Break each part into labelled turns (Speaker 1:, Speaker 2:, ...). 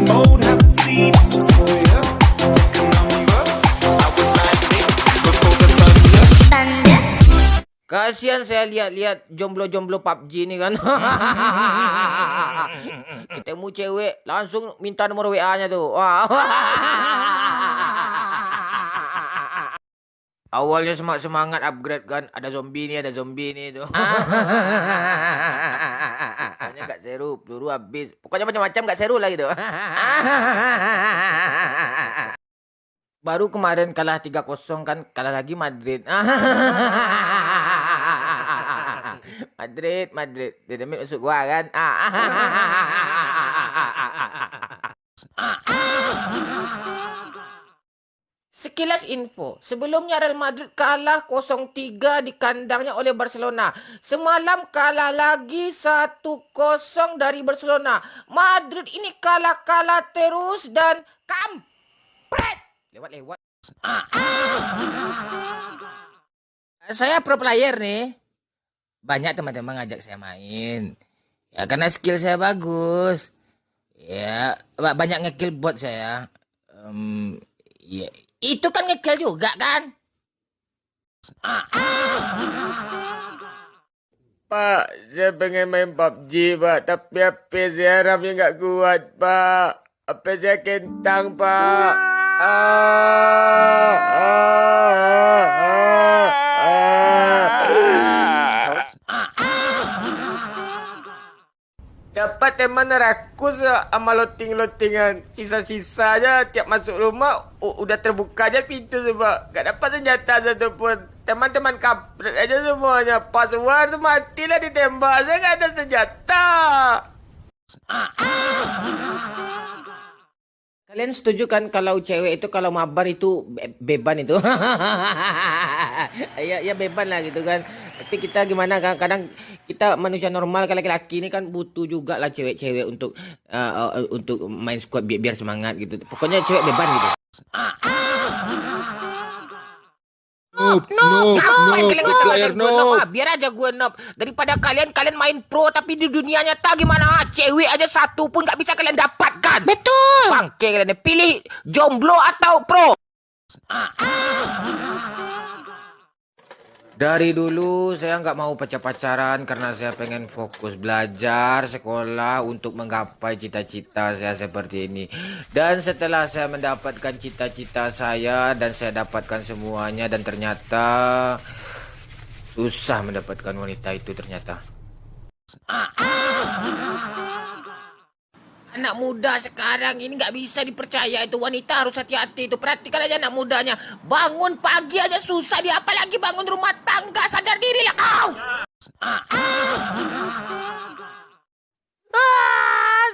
Speaker 1: mode, have a seat for ya. Take a number. I was lightning before the thunder.
Speaker 2: Kasihan saya lihat-lihat jomblo-jomblo PUBG ni kan. Ketemu cewek langsung minta nomor WA-nya tuh. Wah. Awalnya semangat upgrade kan, ada zombie nih tuh. Pokoknya gak seru, peluru habis. Pokoknya macam-macam gak seru lah gitu. Baru kemarin kalah 3-0 kan, kalah lagi Madrid. Madrid. Dia demi masuk gua kan. Sekilas info, sebelumnya Real Madrid kalah 0-3 di kandangnya oleh Barcelona. Semalam kalah lagi 1-0 dari Barcelona. Madrid ini kalah terus dan kampret. Lewat. Saya pro player nih. Banyak teman-teman ngajak saya main. Ya karena skill saya bagus. Ya, banyak ngekill bot saya. Ya, itu kan ngekill juga kan?
Speaker 3: Pak, saya pengen main PUBG, Pak. Tapi HP saya RAM-nya nggak kuat, Pak. HP saya kentang, Pak. Dapat teman rakus sama loting-lotingan. Sisa-sisa aja tiap masuk rumah udah terbuka aja pintu semua. Gak dapat senjata satu pun. Teman-teman kampret aja semuanya. Password matilah ditembak. Saya gak ada senjata.
Speaker 2: Kalian setuju kan kalau cewek itu kalau mabar itu beban itu? ya beban lah gitu kan. Tapi kita gimana kan, kadang kita manusia normal kalau laki-laki ini kan butuh juga lah cewek-cewek untuk main squad biar semangat gitu. Pokoknya cewek beban gitu. No. Biar aja gue noob. Daripada kalian main pro tapi di dunia nyata gimana? Cewek aja satu pun gak bisa kalian dapatkan. Betul. Bangke kalian pilih jomblo atau pro. Dari dulu saya nggak mau pacaran karena saya pengen fokus belajar, sekolah untuk menggapai cita-cita saya seperti ini. Dan setelah saya mendapatkan cita-cita saya dan saya dapatkan semuanya dan ternyata susah mendapatkan wanita itu ternyata. Anak muda sekarang ini nggak bisa dipercaya, itu wanita harus hati-hati itu. Perhatikan aja anak mudanya, bangun pagi aja susah dia, apalagi bangun rumah tangga. Sadar dirilah kau.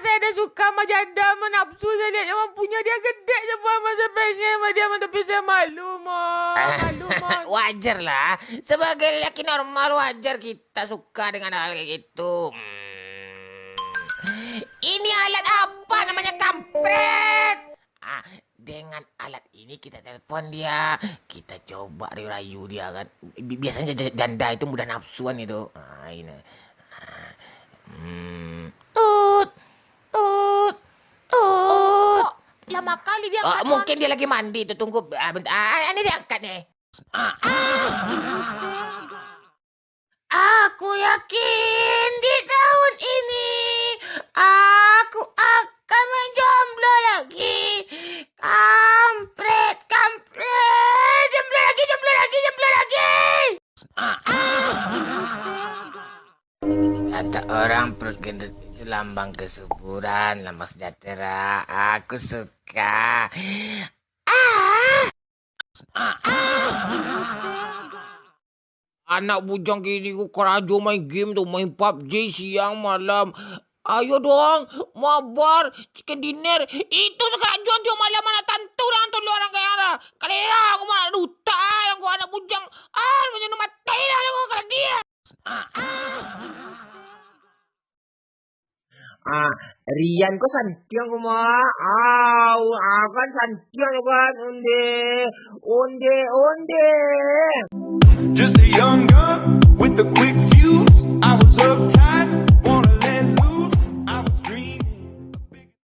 Speaker 2: Saya dah suka sama janda, menafsu saya lihat yang punya dia gede semua, masa pengen sama dia, tapi saya malu malu. Wajar lah, sebagai laki normal wajar kita suka dengan hal kayak gitu. Ini alat apa namanya, kampret? Dengan alat ini kita telepon dia, kita coba rayu-rayu dia kan. Biasanya janda itu mudah nafsuan itu. Ini. Tut. Lama kali dia angkat. Mungkin dia lagi mandi tuh, tunggu. Bentar. Ini dia angkat nih. Aku yakin di tahun ini aku akan menjomblo lagi. Kampret. Jomblo lagi. Kata orang perut gendut itu lambang kesuburan, lambang sejahtera. Aku suka. Anak bujang gini kok kerajo main game tuh, main PUBG siang malam. Ayo dong, mabar, chicken dinner. Itu sekarang jojo malam anak tanturan tuh lu orang kayak ara. Kalera aku mana duta, aku anak bujang. Macam mati lah aku kalau dia. Rian kok santiang ko ma? Akan santiang kan onde.
Speaker 1: Just a young gun with a quick